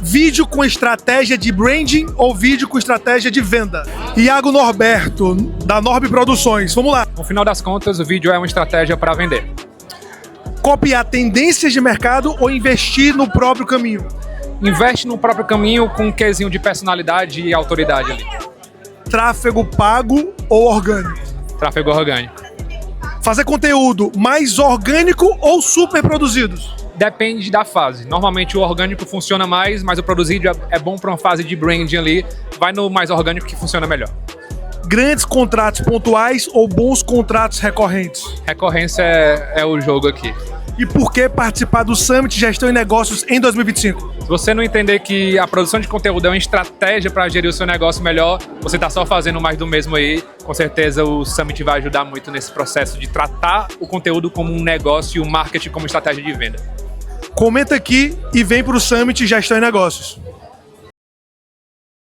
Vídeo com estratégia de branding ou vídeo com estratégia de venda? Iago Norberto, da Norb Produções. Vamos lá. No final das contas, o vídeo é uma estratégia para vender. Copiar tendências de mercado ou investir no próprio caminho? Investe no próprio caminho com um quesinho de personalidade e autoridade ali. Tráfego pago ou orgânico? Tráfego orgânico. Fazer conteúdo mais orgânico ou super produzidos? Depende da fase. Normalmente o orgânico funciona mais, mas o produzido é bom para uma fase de branding ali. Vai no mais orgânico que funciona melhor. Grandes contratos pontuais ou bons contratos recorrentes? Recorrência é o jogo aqui. E por que participar do Summit Gestão e Negócios em 2025? Se você não entender que a produção de conteúdo é uma estratégia para gerir o seu negócio melhor, você está só fazendo mais do mesmo aí. Com certeza o Summit vai ajudar muito nesse processo de tratar o conteúdo como um negócio e o marketing como estratégia de venda. Comenta aqui e vem para o Summit Gestão e Negócios.